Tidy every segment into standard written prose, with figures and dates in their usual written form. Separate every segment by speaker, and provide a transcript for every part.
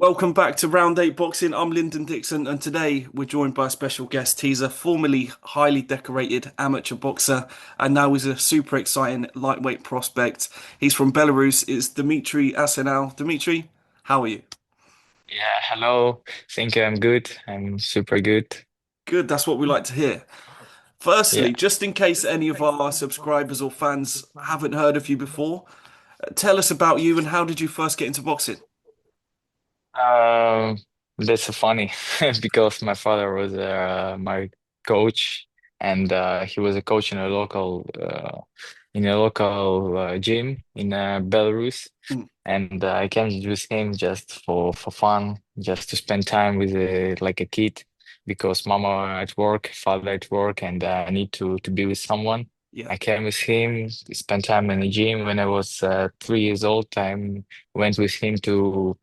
Speaker 1: Welcome back to Round 8 Boxing. I'm Lyndon Dixon, and today we're joined by a special guest. He's a formerly highly decorated amateur boxer, and now he's a super exciting lightweight prospect. He's from Belarus. It's Dmitry Asanau. Dmitry, how are you?
Speaker 2: Yeah, hello. Think I'm good. I'm super good.
Speaker 1: Good, that's what we like to hear. Firstly,
Speaker 2: Yeah.
Speaker 1: just in case any of our subscribers or fans haven't heard of you before, tell us about you and how did you first get into boxing?
Speaker 2: Um, that's so funny because my father was my coach, and he was a coach in a local gym in Belarus,
Speaker 1: Mm,
Speaker 2: and I came with him just for fun, just to spend time with like a kid, because mama at work, father at work, and I need to be with someone.
Speaker 1: yeah.
Speaker 2: I came with him, spent time in the gym. When I was 3 years old, I went with him to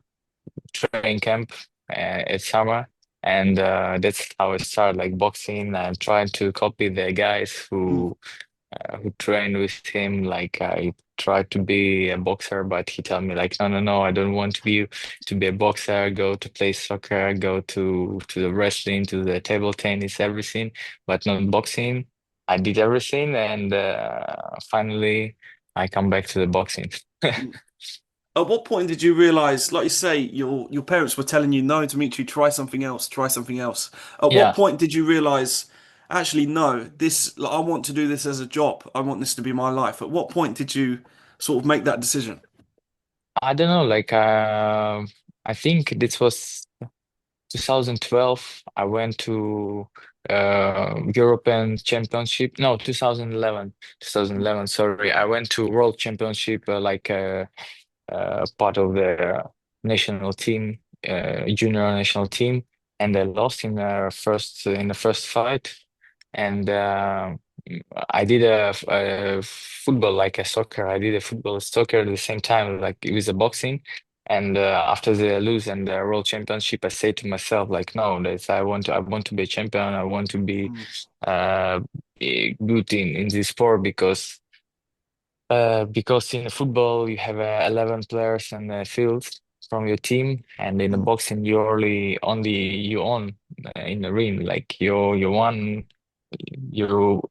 Speaker 2: training camp at summer, and that's how I started like boxing and trying to copy the guys
Speaker 1: Mm,
Speaker 2: who trained with him. Like I tried to be a boxer, but he told me like, no, no, no, I don't want to be a boxer. Go to play soccer, go to the wrestling, to the table tennis, everything, but not boxing. I did everything, and finally I come back to the boxing.
Speaker 1: mm. At what point did you realize, like you say, your parents were telling you, no, Dimitri, try something else, try something else. At what
Speaker 2: Yeah.
Speaker 1: point did you realize, actually, no, this, like, I want to do this as a job. I want this to be my life. At what point did you sort of make that decision?
Speaker 2: I don't know, like I think this was 2012. I went to European Championship. No, 2011. 2011, sorry. I went to World Championship, like part of the national team, junior national team, and I lost in the first fight. And I did a football, like a soccer. I did a football soccer at the same time, like it was a boxing. And after the lose and the world championship, I say to myself, like, no, that's I want to be a champion. I want to be
Speaker 1: Mm,
Speaker 2: uh good in this sport, because in football you have 11 players in the field from your team, and in the
Speaker 1: mm,
Speaker 2: boxing you only you own in the ring, like you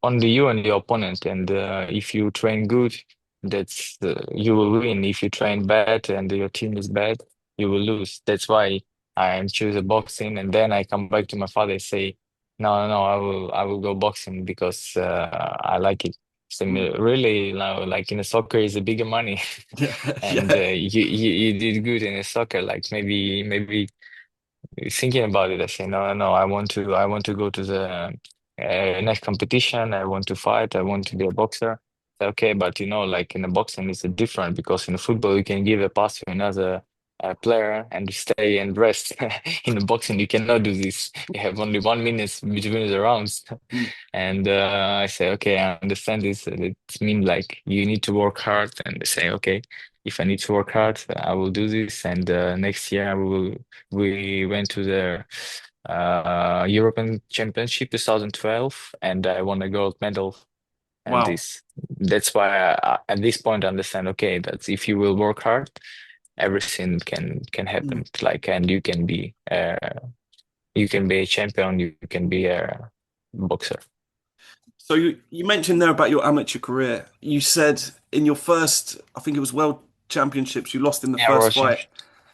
Speaker 2: only you and your opponent, and if you train good, that's you will win. If you train bad and your team is bad, you will lose. That's why I choose a boxing, and then I come back to my father and say, no, no, no, I will go boxing because I like it. So
Speaker 1: mm.
Speaker 2: really, now, like in a soccer, is a bigger money,
Speaker 1: Yeah,
Speaker 2: and
Speaker 1: yeah.
Speaker 2: you did good in a soccer. Like maybe thinking about it, I say no, no, I want to go to the next competition. I want to fight. I want to be a boxer. Okay, but like in the boxing, it's different, because in the football you can give a pass to another player and stay and rest. In the boxing, you cannot do this. You have only 1 minute between the rounds.
Speaker 1: Mm,
Speaker 2: And I say, okay, I understand this. It means like you need to work hard. And they say, okay, if I need to work hard, I will do this. And next year we went to the European Championship 2012, and I won a gold medal. And
Speaker 1: wow.
Speaker 2: that's why at this point I understand, okay, that if you will work hard, everything can
Speaker 1: Mm.
Speaker 2: happen. Like, and you can be a champion, you can be a boxer.
Speaker 1: So you mentioned there about your amateur career. You said in your first, I think it was World Championships, you lost in the
Speaker 2: Yeah,
Speaker 1: first
Speaker 2: world
Speaker 1: fight.
Speaker 2: champion.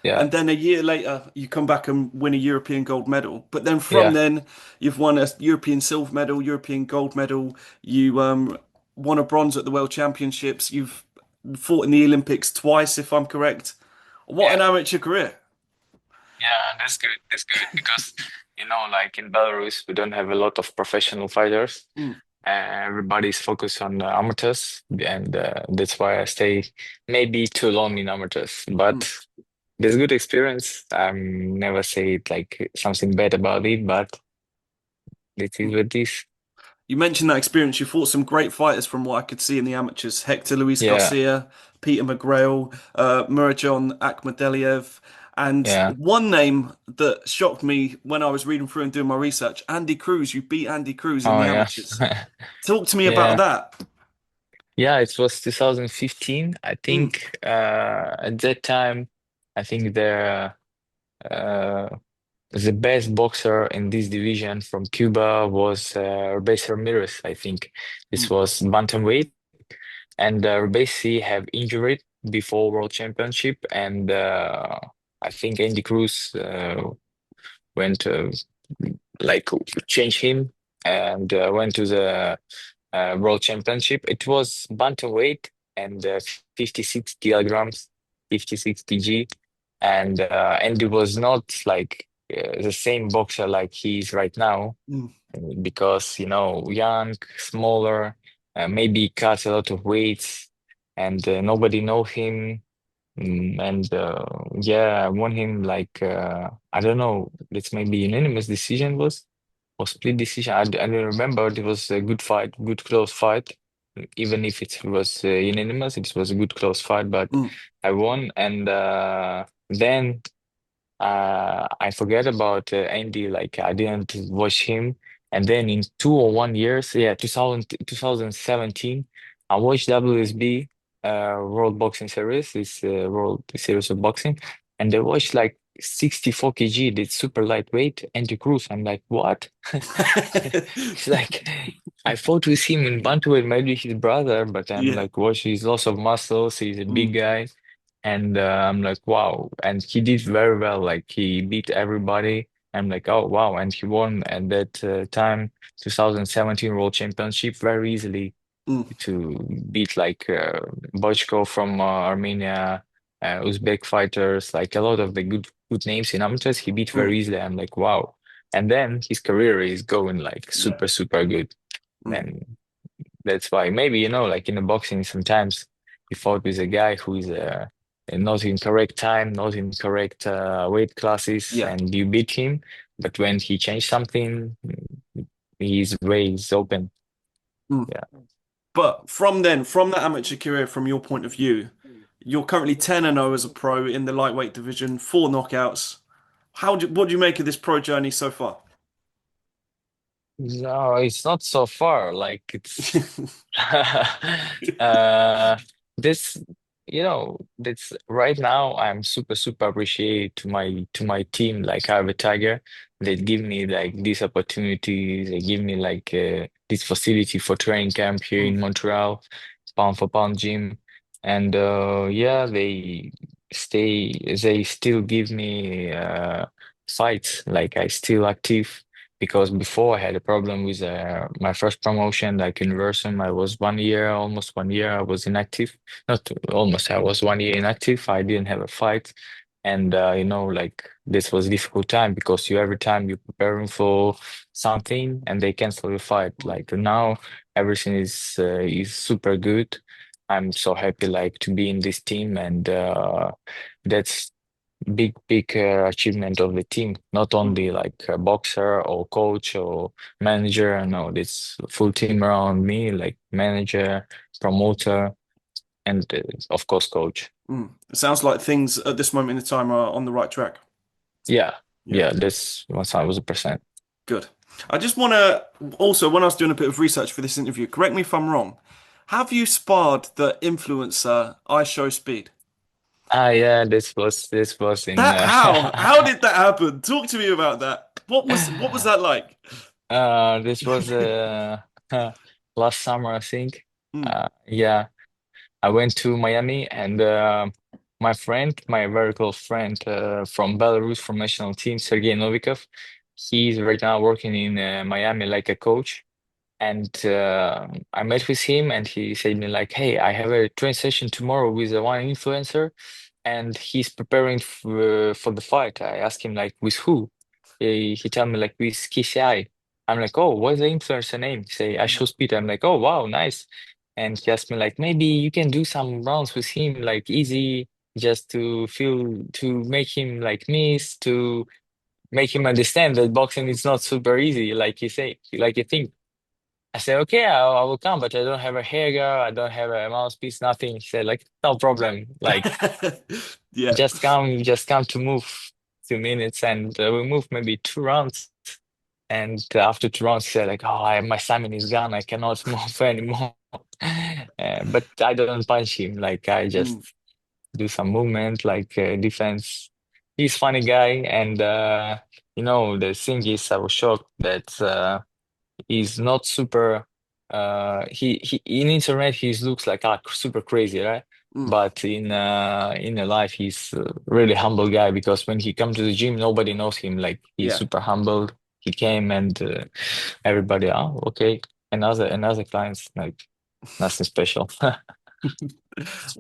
Speaker 2: Yeah,
Speaker 1: And then a year later, you come back and win a European gold medal. But then from
Speaker 2: yeah,
Speaker 1: then, you've won a European silver medal, European gold medal. You won a bronze at the World Championships. You've fought in the Olympics twice, if I'm correct. What an
Speaker 2: yeah,
Speaker 1: amateur career!
Speaker 2: yeah. That's good. That's good because like in Belarus, we don't have a lot of professional fighters.
Speaker 1: Mm,
Speaker 2: Everybody's focused on amateurs, and that's why I stay maybe too long in amateurs.
Speaker 1: mm.
Speaker 2: But there's good experience. Never say it like something bad about it, but it is
Speaker 1: Mm.
Speaker 2: what it is.
Speaker 1: You mentioned that experience. You fought some great fighters from what I could see in the amateurs. Hector Luis
Speaker 2: Yeah,
Speaker 1: Garcia, Peter McGrail, Murajon Akhmadaliev, and
Speaker 2: yeah.
Speaker 1: one name that shocked me when I was reading through and doing my research, Andy Cruz. You beat Andy Cruz in
Speaker 2: Oh
Speaker 1: the
Speaker 2: yeah,
Speaker 1: amateurs. Talk to me about
Speaker 2: yeah.
Speaker 1: that.
Speaker 2: Yeah, it was 2015. I
Speaker 1: Mm,
Speaker 2: think at that time, I think uh, the best boxer in this division from Cuba was Rubens Ramirez, I think. This
Speaker 1: Mm,
Speaker 2: was bantamweight, and Rubesi have injured before World Championship, and I think Andy Cruz went like change him and went to the World Championship. It was bantamweight and 56 kilograms, 56 kg, and it was not like the same boxer like he is right now
Speaker 1: mm,
Speaker 2: because young, smaller, maybe cut a lot of weights, and nobody know him. And yeah, I won him like I don't know. It's maybe unanimous decision was or split decision. I don't remember. It was a good fight, good close fight. Even if it was unanimous, it was a good close fight. But
Speaker 1: mm.
Speaker 2: I won, and then I forget about Andy. Like I didn't watch him, and then in 2 or 1 years, yeah, 2017, I watched WSB World Boxing Series, this World Series of Boxing, and I watched like 64 kg, the super lightweight Andy Cruz. I'm like, what? It's like I fought with him in bantamweight, maybe his brother, but I'm
Speaker 1: Yeah.
Speaker 2: like, watch, he's lots of muscles, he's a big
Speaker 1: Mm,
Speaker 2: guy. And I'm like, wow. And he did very well. Like he beat everybody. I'm like, oh, wow. And he won at that time, 2017 World Championship very easily
Speaker 1: mm,
Speaker 2: to beat like Bochko from Armenia, Uzbek fighters, like a lot of the good names in amateurs. He beat
Speaker 1: mm,
Speaker 2: very easily. I'm like, wow. And then his career is going like
Speaker 1: yeah.
Speaker 2: super, super good.
Speaker 1: Mm,
Speaker 2: And that's why maybe, like in the boxing, sometimes you fought with a guy who is not in correct time, not in correct weight classes,
Speaker 1: yeah.
Speaker 2: and you beat him. But when he changed something, his way is open.
Speaker 1: Mm.
Speaker 2: Yeah.
Speaker 1: But from then, from that amateur career, from your point of view, you're currently 10-0 as a pro in the lightweight division, four knockouts. What do you make of this pro journey so far?
Speaker 2: No, it's not so far. Like it's uh this this right now I'm super super appreciate to my team. Like I have a tiger. They give me like these opportunities. They give me like this facility for training camp here
Speaker 1: Mm,
Speaker 2: in Montreal, pound for pound gym. And yeah, they still give me fights. Like I still active because before I had a problem with my first promotion, like Universum. I was 1 year, almost 1 year, I was inactive. Not almost, I was 1 year inactive. I didn't have a fight. And like this was a difficult time because you every time you're preparing for something and they cancel the fight.
Speaker 1: mm,
Speaker 2: Like now everything is super good. I'm so happy like to be in this team and that's big achievement of the team, not
Speaker 1: mm,
Speaker 2: only like a boxer or coach or manager. No, this full team around me, like manager, promoter, and of course coach.
Speaker 1: mm. It sounds like things at this moment in time are on the right track.
Speaker 2: Yeah,
Speaker 1: Yeah,
Speaker 2: yeah, this 1,000%.
Speaker 1: good. I just want to also, when I was doing a bit of research for this interview, correct me if I'm wrong. Have you sparred the influencer I Show Speed?
Speaker 2: Ah, yeah, this was in
Speaker 1: That how? How did that happen? Talk to me about that. What was that like?
Speaker 2: this was last summer, I think.
Speaker 1: Mm,
Speaker 2: Yeah. I went to Miami and my friend, my very close friend from Belarus from national team, Sergey Novikov, he's right now working in Miami like a coach. And I met with him and he said me like, hey, I have a train session tomorrow with one influencer and he's preparing for the fight. I asked him like, with who? He told me like with KCI. I'm like, oh, what's the influencer name? He say, I
Speaker 1: mm,
Speaker 2: show speed. I'm like, oh, wow, nice. And he asked me like, maybe you can do some rounds with him, like easy, just to make him like miss, to make him understand that boxing is not super easy, like you say, like you think. I said, okay, I will come, but I don't have a hair girl, I don't have a mouthpiece, nothing. He said, like, no problem. Like,
Speaker 1: yeah.
Speaker 2: just come to move 2 minutes, and we move maybe 2 rounds. And after 2 rounds, he said, like, oh, my stamina is gone, I cannot move anymore. But I don't punch him. Like, I
Speaker 1: Mm,
Speaker 2: just do some movement, like defense. he's funny guy, and the thing is, I was shocked that he's not super. He in internet he looks like super crazy, right?
Speaker 1: Mm,
Speaker 2: But in a life, he's a really humble guy because when he come to the gym, nobody knows him. Like he's
Speaker 1: yeah.
Speaker 2: super humble. He came and everybody, oh, okay, another clients, like nothing special.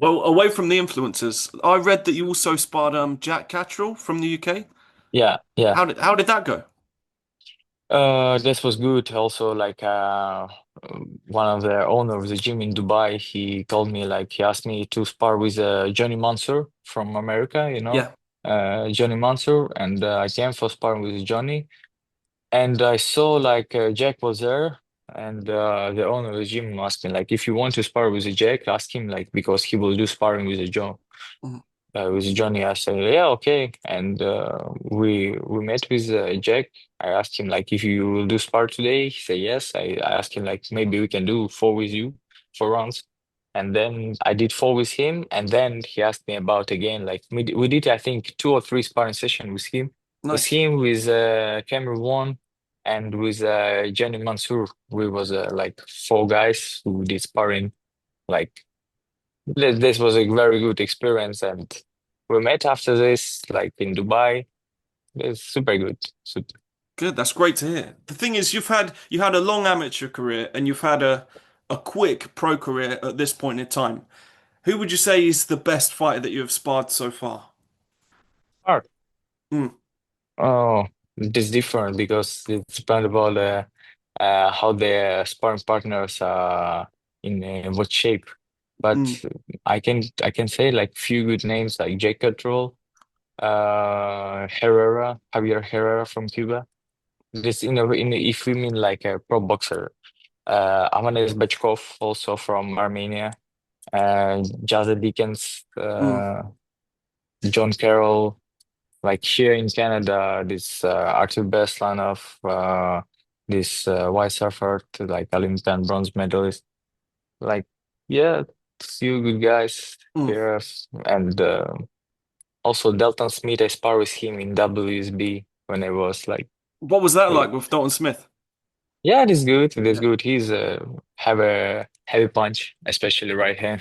Speaker 1: Well, away from the influencers, I read that you also sparred Jack Catterall from the UK.
Speaker 2: Yeah, yeah.
Speaker 1: How did that go?
Speaker 2: This was good. Also, like one of the owner of the gym in Dubai, he told me like he asked me to spar with Johnny Mansour from America,
Speaker 1: Yeah.
Speaker 2: Johnny Mansour, and I came for sparring with Johnny, and I saw like Jack was there, and the owner of the gym asked me like if you want to spar with Jack, ask him like because he will do sparring with John
Speaker 1: Mm,
Speaker 2: with Johnny. I said, yeah, okay. And we met with Jack. I asked him like if you will do spar today. He said yes. I asked him like maybe we can do four with you, 4 rounds. And then I did four with him. And then he asked me about again like we did I think two or three sparring sessions
Speaker 1: nice.
Speaker 2: with Cameron one, and with Johnny Mansour. We was like four guys who did sparring like this was a very good experience, and we met after this, like in Dubai. It's super good. Super.
Speaker 1: Good. That's great to hear. The thing is, you had a long amateur career and you've had a quick pro career at this point in time. Who would you say is the best fighter that you have sparred so far?
Speaker 2: Art.
Speaker 1: Mm,
Speaker 2: Oh, it's different because it's depends about how the sparring partners are in what shape.
Speaker 1: mm,
Speaker 2: But I can say like few good names like Jake Cottrell, Herrera, Javier Herrera from Cuba. This if we mean like a pro boxer. Amadeus Bechkov, also from Armenia, Jazza Dickens,
Speaker 1: mm,
Speaker 2: John Carroll. Like here in Canada, this Arthur Beslanov, this White Surfer, like Olympian bronze medalist. Like, yeah, few good guys
Speaker 1: mm.
Speaker 2: here. And also Delton Smith, I sparred with him in WSB when I was like,
Speaker 1: What was that
Speaker 2: uh,
Speaker 1: like with Dalton Smith?
Speaker 2: yeah, it is good. It is
Speaker 1: Yeah.
Speaker 2: good. He's have a heavy punch, especially right hand.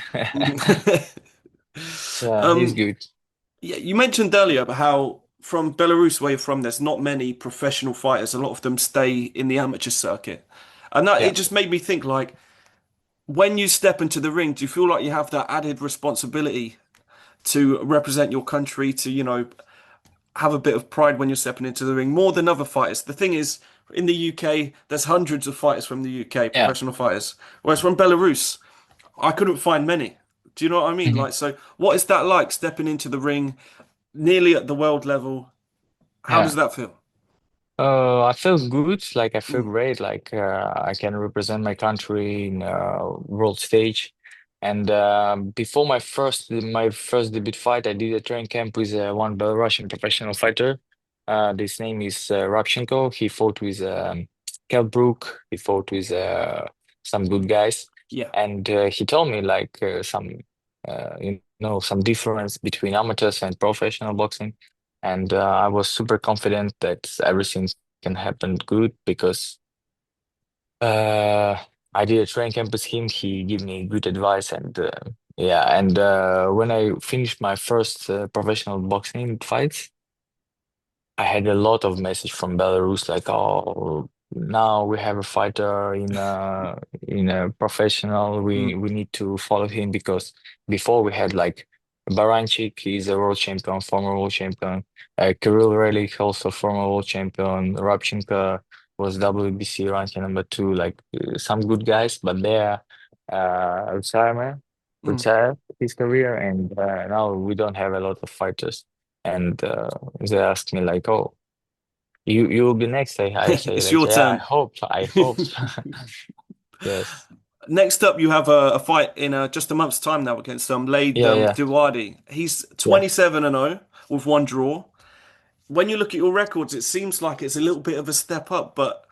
Speaker 2: Yeah, he's
Speaker 1: Um,
Speaker 2: good.
Speaker 1: yeah, you mentioned earlier about how from Belarus, where you're from, there's not many professional fighters. A lot of them stay in the amateur circuit. And that
Speaker 2: Yeah.
Speaker 1: it just made me think like when you step into the ring, do you feel like you have that added responsibility to represent your country, to, have a bit of pride when you're stepping into the ring more than other fighters? The thing is, in the UK, there's hundreds of fighters from the UK,
Speaker 2: Yeah.
Speaker 1: professional fighters. Whereas from Belarus, I couldn't find many. Do you know what I mean?
Speaker 2: Mhm.
Speaker 1: Like, so what is that like stepping into the ring nearly at the world level? How does
Speaker 2: Yeah.
Speaker 1: that feel?
Speaker 2: I feel good. Like I feel
Speaker 1: Mm,
Speaker 2: great. Like I can represent my country in world stage. And before my first debut fight, I did a training camp with one Belarusian professional fighter. His name is Rabchenko. He fought with Kell Brook. He fought with some good guys,
Speaker 1: yeah.
Speaker 2: and he told me like some difference between amateurs and professional boxing. And I was super confident that everything can happen good because uh, I did a training camp with him. He gave me good advice, and yeah. And when I finished my first professional boxing fights, I had a lot of message from Belarus like, oh, now we have a fighter in a professional. We
Speaker 1: Mm,
Speaker 2: we need to follow him because before we had like Baranchik, he's a world champion, former world champion. Kirill Relik, also former world champion. Rabchenko was WBC ranking number two. Like some good guys, but they're retirement,
Speaker 1: mm.
Speaker 2: retired his career, and now we don't have a lot of fighters. And they asked me like, "Oh, you will be next." I say
Speaker 1: It's
Speaker 2: like,
Speaker 1: your
Speaker 2: "Yeah, I
Speaker 1: turn.
Speaker 2: hope, I hope." Yes,
Speaker 1: Next up, you have a fight in just a month's time now against Laid
Speaker 2: yeah, yeah,
Speaker 1: Duwadi. He's
Speaker 2: yeah.
Speaker 1: 27-0 with one draw. When you look at your records, it seems like it's a little bit of a step up, but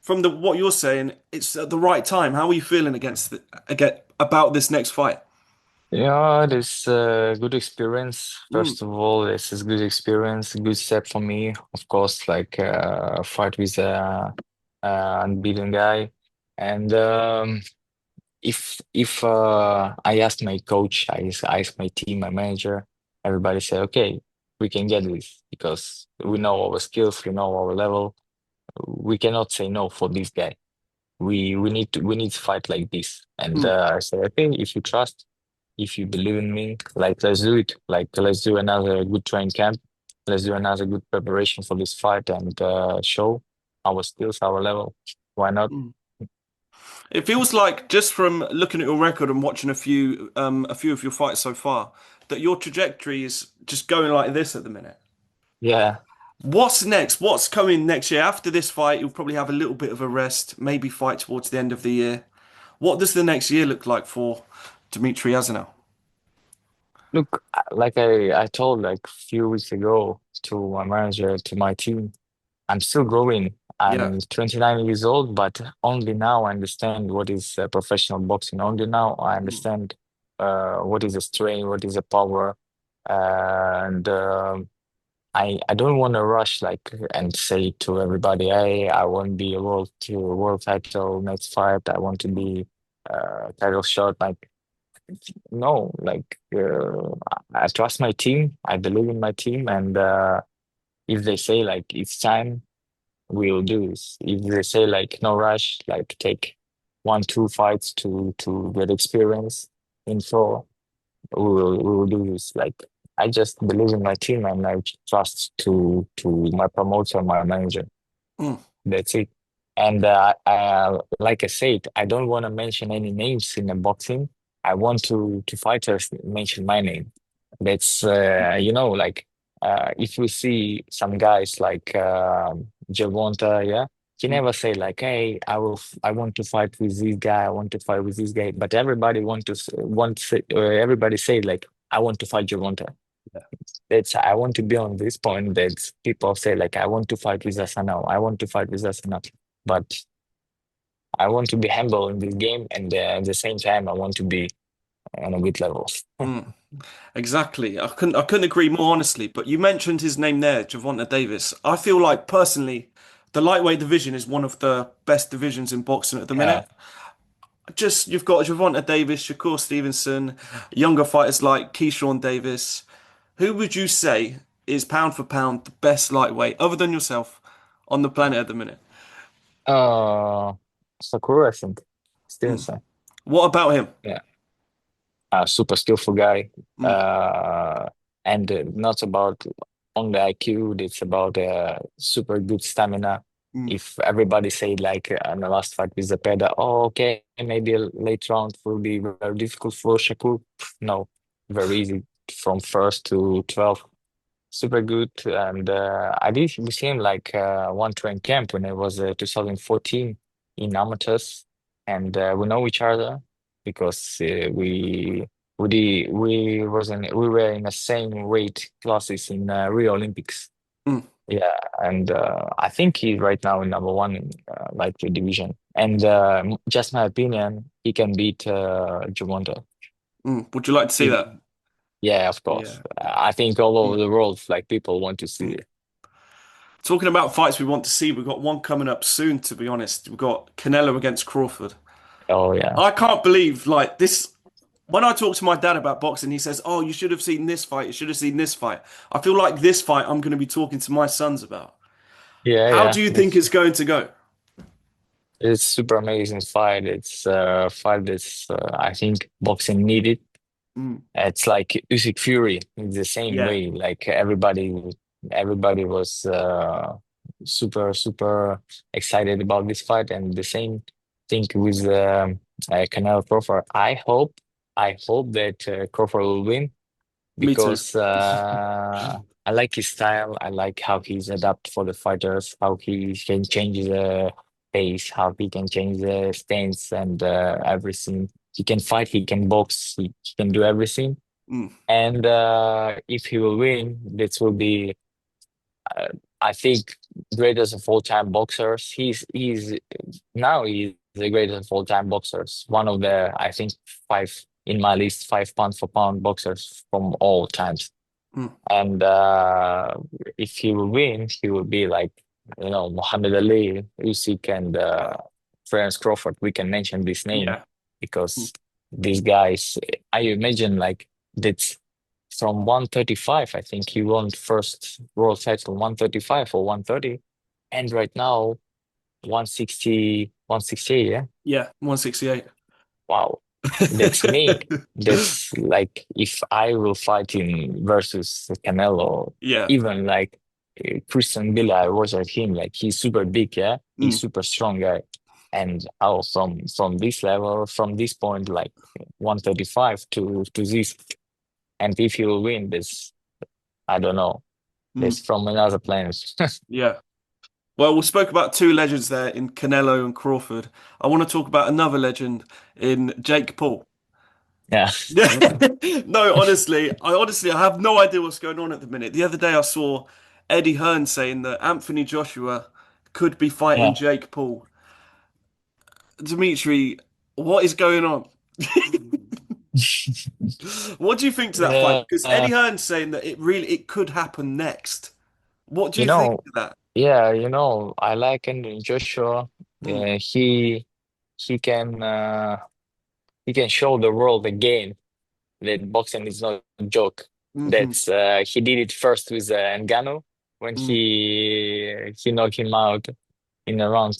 Speaker 1: from the what you're saying, it's at the right time. How are you feeling about this next fight?
Speaker 2: Yeah, this good experience.
Speaker 1: Mm,
Speaker 2: First of all, this is good experience, good step for me. Of course, like fight with unbeaten guy, and if I asked my coach, I asked my team, my manager, everybody said, okay, we can get this because we know our skills, we know our level. We cannot say no for this guy. We need to fight like this. And
Speaker 1: mm,
Speaker 2: I said, okay, if you trust, if you believe in me, like let's do it. Like let's do another good training camp. Let's do another good preparation for this fight and show our skills, our level. Why not?
Speaker 1: mm. It feels like just from looking at your record and watching a few of your fights so far, that your trajectory is just going like this at the minute.
Speaker 2: Yeah.
Speaker 1: What's next? What's coming next year? After this fight, you'll probably have a little bit of a rest, maybe fight towards the end of the year. What does the next year look like for Dmitry Asanau?
Speaker 2: Look, like I told like a few weeks ago to my manager, to my team, I'm still growing.
Speaker 1: Yeah.
Speaker 2: I'm 29 years old, but only now I understand what is professional boxing. Only now I
Speaker 1: Mm,
Speaker 2: understand what is a strain, what is a power, and I don't want to rush like and say to everybody, "Hey, I want to be a world title next fight. I want to be title shot." Like no, like I trust my team. I believe in my team, and if they say like it's time, we'll do this. If they say like no rush, like take one, two fights to get experience in pro, we will do this. Like I just believe in my team and I trust to my promoter, my manager.
Speaker 1: mm,
Speaker 2: That's it. And like I said, I don't want to mention any names in the boxing. I want to fighters mention my name. That's like if we see some guys like Gervonta, yeah, he
Speaker 1: mm.
Speaker 2: never say like, "Hey, I want to fight with this guy. I want to fight with this guy." But everybody everybody say like, "I want to fight Gervonta."
Speaker 1: Yeah.
Speaker 2: It's I want to be on this point that people say like I want to fight with Asanau. I want to fight with Asanau. But I want to be humble in this game and at the same time I want to be on a good level.
Speaker 1: Mm. Exactly. I couldn't agree more honestly, but you mentioned his name there, Gervonta Davis. I feel like personally, the lightweight division is one of the best divisions in boxing at the
Speaker 2: Yeah.
Speaker 1: minute. Just you've got Gervonta Davis, Shakur Stevenson, younger fighters like Keyshawn Davis. Who would you say is pound for pound the best lightweight, other than yourself, on the planet at the minute?
Speaker 2: Uh Sakura, I think.
Speaker 1: Mm.
Speaker 2: Stevenson.
Speaker 1: What about him?
Speaker 2: Yeah. Super skillful guy.
Speaker 1: Mm,
Speaker 2: Uh and not about only IQ, it's about super good stamina.
Speaker 1: mm,
Speaker 2: If everybody say like on the last fight with the Peda, oh okay, maybe a late round will be very difficult for Shakur. No, very easy from first to 12. Super good. And I did with him like one train camp when it was 2014 in amateurs, and we know each other because we were in the same weight classes in Rio Olympics.
Speaker 1: mm,
Speaker 2: Yeah, and I think he's right now in number one in lightweight division. And just my opinion, he can beat Gervonta.
Speaker 1: mm. Would you like to see that?
Speaker 2: Even yeah, of course.
Speaker 1: Yeah.
Speaker 2: I think all over
Speaker 1: Mm,
Speaker 2: the world, like people want to see
Speaker 1: mm.
Speaker 2: it.
Speaker 1: Talking about fights we want to see, we've got one coming up soon, to be honest. We've got Canelo against Crawford.
Speaker 2: Oh yeah,
Speaker 1: I can't believe like this. When I talk to my dad about boxing, he says, "Oh, you should have seen this fight. You should have seen this fight." I feel like this fight I'm going to be talking to my sons about.
Speaker 2: yeah,
Speaker 1: How
Speaker 2: yeah.
Speaker 1: do you think
Speaker 2: It's
Speaker 1: it's going to go?
Speaker 2: it's super amazing fight. It's a fight that's I think boxing needed.
Speaker 1: Mm,
Speaker 2: It's like Usyk Fury in the same
Speaker 1: yeah,
Speaker 2: way. Like everybody was super excited about this fight, and the same thing with Canelo Crawford. I hope that Crawford will win
Speaker 1: me too.
Speaker 2: because I like his style. I like how he's adapt for the fighters, how he can change the pace, how he can change the stance and everything. He can fight, he can box, he can do everything.
Speaker 1: Mm,
Speaker 2: And if he will win, this will be, uh, I think, greatest of all time boxers. He's now he's the greatest of all time boxers. One of the, I think, five. in my list 5 pound for pound boxers from all times.
Speaker 1: Mm.
Speaker 2: And if he will win, he will be like, Muhammad Ali, Usyk, and Franz Crawford. We can mention this name
Speaker 1: Yeah. Mm.
Speaker 2: because these guys, I imagine like that's from 135. I think he won first world title 135 or 130, and right now 160, 168. Yeah.
Speaker 1: Yeah, 168.
Speaker 2: Wow. That's me. That's like if I will fight in versus Canelo,
Speaker 1: Yeah.
Speaker 2: even like Christian Bale, I was at him, like he's super big, yeah. He's
Speaker 1: Mm.
Speaker 2: super strong guy. And how from this level, from this point, like 135 to this, and if he will win this, I don't know.
Speaker 1: Mm.
Speaker 2: That's from another planet.
Speaker 1: Yeah. Well, we spoke about two legends there in Canelo and Crawford. I want to talk about another legend in Jake Paul.
Speaker 2: Yeah.
Speaker 1: Yeah. No, I have no idea what's going on at the minute. The other day I saw Eddie Hearn saying that Anthony Joshua could be fighting
Speaker 2: Yeah.
Speaker 1: Jake Paul. Dimitri, what is going on? What do you think to that fight?
Speaker 2: Yeah.
Speaker 1: Because Eddie Hearn's saying that it could happen next. What do
Speaker 2: You
Speaker 1: you think
Speaker 2: know,
Speaker 1: of that?
Speaker 2: yeah, I like Anthony Joshua.
Speaker 1: Mm,
Speaker 2: Uh, he he can uh, he can show the world again that boxing is not a joke.
Speaker 1: hmm
Speaker 2: That's he did it first with Ngannou when
Speaker 1: mm,
Speaker 2: he knocked him out in around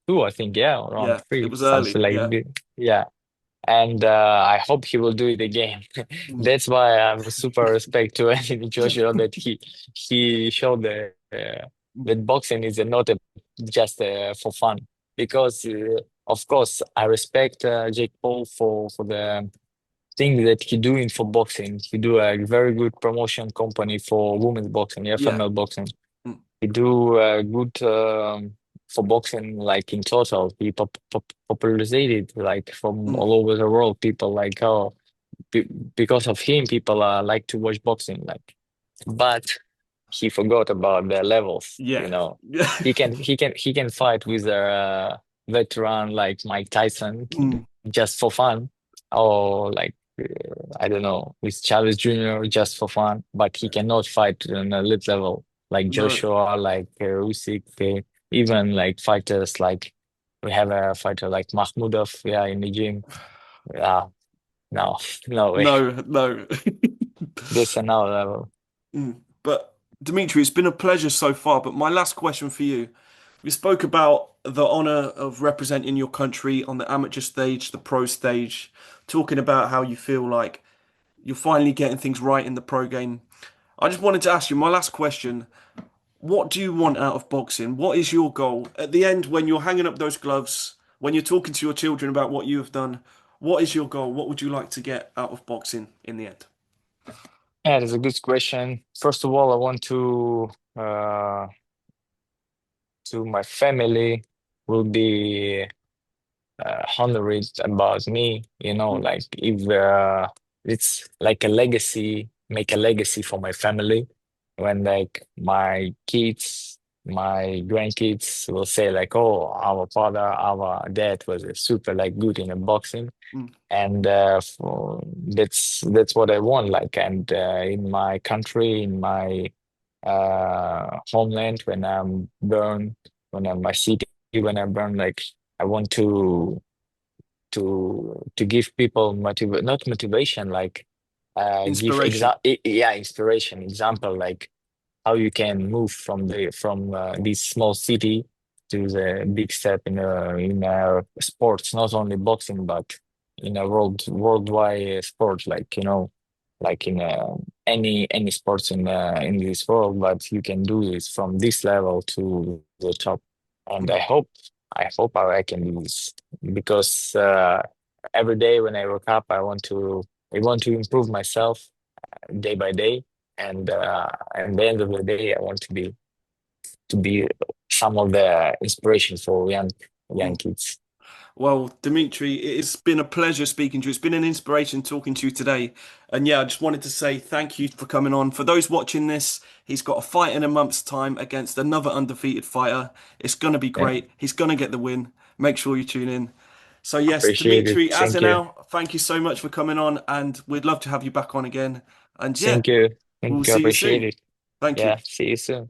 Speaker 2: two, I think, yeah, around
Speaker 1: yeah, it
Speaker 2: three,
Speaker 1: was early.
Speaker 2: something like
Speaker 1: Yeah.
Speaker 2: that. Yeah, and I hope he will do it again.
Speaker 1: Mm,
Speaker 2: That's why I'm super respect to Anthony Joshua that he showed
Speaker 1: mm,
Speaker 2: that boxing is not just for fun. Because of course I respect Jake Paul for the thing that he doing for boxing. He do a very good promotion company for women's boxing, yeah,
Speaker 1: yeah.
Speaker 2: female boxing.
Speaker 1: Mm,
Speaker 2: He do good for boxing, like in total. He popularized it like from
Speaker 1: mm,
Speaker 2: all over the world. People like, oh, be because of him, people like to watch boxing. Like, but he forgot about the levels.
Speaker 1: yeah. Yeah.
Speaker 2: He can fight with a veteran like Mike Tyson
Speaker 1: Mm,
Speaker 2: just for fun, or like I don't know, with Chavez Jr. just for fun. But he cannot fight on a elite level like
Speaker 1: no.
Speaker 2: Joshua, like Usyk, even like fighters like we have a fighter like Mahmudov, yeah, in the gym. Yeah, no, no way.
Speaker 1: No, no.
Speaker 2: This another level.
Speaker 1: Mm. But Dimitri, it's been a pleasure so far. But my last question for you. We spoke about the honor of representing your country on the amateur stage, the pro stage, talking about how you feel like you're finally getting things right in the pro game. I just wanted to ask you my last question. What do you want out of boxing? What is your goal? At the end, when you're hanging up those gloves, when you're talking to your children about what you have done, what is your goal? What would you like to get out of boxing in the end?
Speaker 2: Yeah, that's a good question. First of all, I want to my family will be honored about me,
Speaker 1: Mm,
Speaker 2: like if it's like a legacy, make a legacy for my family when like my kids, my grandkids will say like, oh, our father, our dad was a super like good in a boxing,
Speaker 1: mm,
Speaker 2: and that's what I want. Like, and in my country, in my homeland, when I'm born, when I'm my city, when I'm born, like I want to give people not motivation, like give
Speaker 1: inspiration.
Speaker 2: yeah, inspiration, example, like how you can move from this small city to the big step in sports, not only boxing, but in a worldwide sport, like like in any sports in this world. But you can do this from this level to the top, and
Speaker 1: Mm,
Speaker 2: I hope I can do this because every day when I wake up, I want to improve myself day by day, and at the end of the day, I want to be some of the inspiration for young
Speaker 1: mm.
Speaker 2: kids.
Speaker 1: Well, Dimitri, it's been a pleasure speaking to you. It's been an inspiration talking to you today. And yeah, I just wanted to say thank you for coming on. For those watching this, he's got a fight in a month's time against another undefeated fighter. It's going to be
Speaker 2: Yeah,
Speaker 1: great. He's going to get the win. Make sure you tune in. So yes,
Speaker 2: Appreciate it.
Speaker 1: Dmitry
Speaker 2: Thank you.
Speaker 1: Asanau, thank you so much for coming on, and we'd love to have you back on again. And yeah,
Speaker 2: Thank you.
Speaker 1: we'll
Speaker 2: Thank you.
Speaker 1: see you
Speaker 2: Appreciate
Speaker 1: soon.
Speaker 2: it.
Speaker 1: Thank
Speaker 2: Yeah.
Speaker 1: you.
Speaker 2: See you soon.